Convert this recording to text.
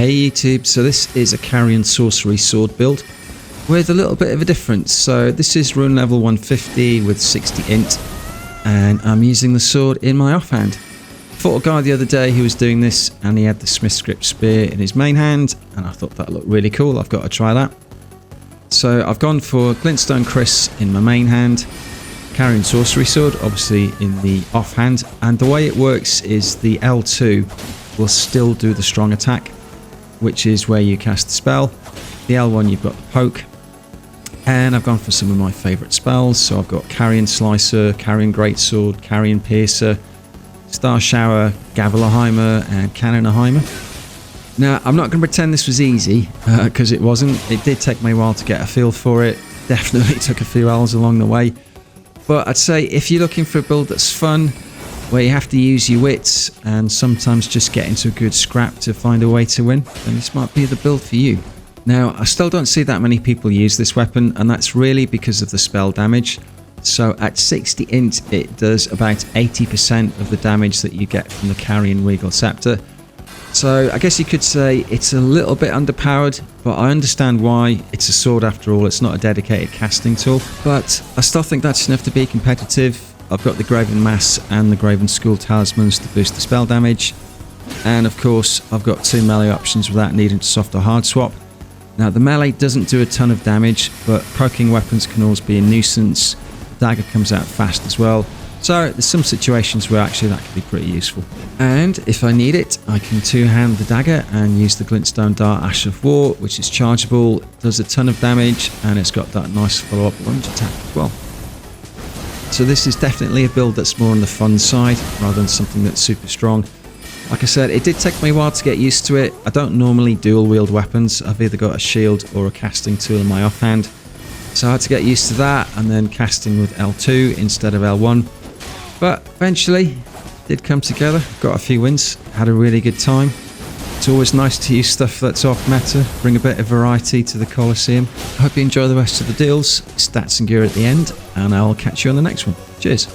Hey YouTube, so this is a Carian Sorcery Sword build with a little bit of a difference. So this is rune level 150 with 60 int, and I'm using the sword in my offhand. I fought a guy the other day who was doing this, and he had the Smith Script Spear in his main hand, and I thought that looked really cool. I've got to try that. So I've gone for Glintstone Chris in my main hand, Carian Sorcery Sword obviously in the offhand, and the way it works is the L2 will still do the strong attack, which is where you cast the spell. The L1 you've got the poke, and I've gone for some of my favourite spells. So I've got Carian Slicer, Carian Greatsword, Carian Piercer, Star Shower, Gavelaheimer, and Cannonaheimer. Now I'm not going to pretend this was easy, because it wasn't. It did take me a while to get a feel for it. Definitely took a few hours along the way. But I'd say if you're looking for a build that's fun, where you have to use your wits and sometimes just get into a good scrap to find a way to win, then this might be the build for you. Now, I still don't see that many people use this weapon, and that's really because of the spell damage. So at 60 int, it does about 80% of the damage that you get from the Carian Regal Scepter. So I guess you could say it's a little bit underpowered, but I understand why. It's a sword after all, it's not a dedicated casting tool. But I still think that's enough to be competitive. I've got the Graven Mass and the Graven Skull Talismans to boost the spell damage. And of course, I've got two melee options without needing to soft or hard swap. Now the melee doesn't do a ton of damage, but poking weapons can always be a nuisance. The dagger comes out fast as well. So there's some situations where actually that can be pretty useful. And if I need it, I can two-hand the dagger and use the Glintstone Dart Ash of War, which is chargeable, does a ton of damage, and it's got that nice follow-up lunge attack as well. So this is definitely a build that's more on the fun side rather than something that's super strong. Like I said, it did take me a while to get used to it. I don't normally dual wield weapons. I've either got a shield or a casting tool in my offhand. So I had to get used to that, and then casting with L2 instead of L1. But eventually did come together, got a few wins, had a really good time. It's always nice to use stuff that's off meta, bring a bit of variety to the Colosseum. I hope you enjoy the rest of the deals, stats and gear at the end, and I'll catch you on the next one. Cheers.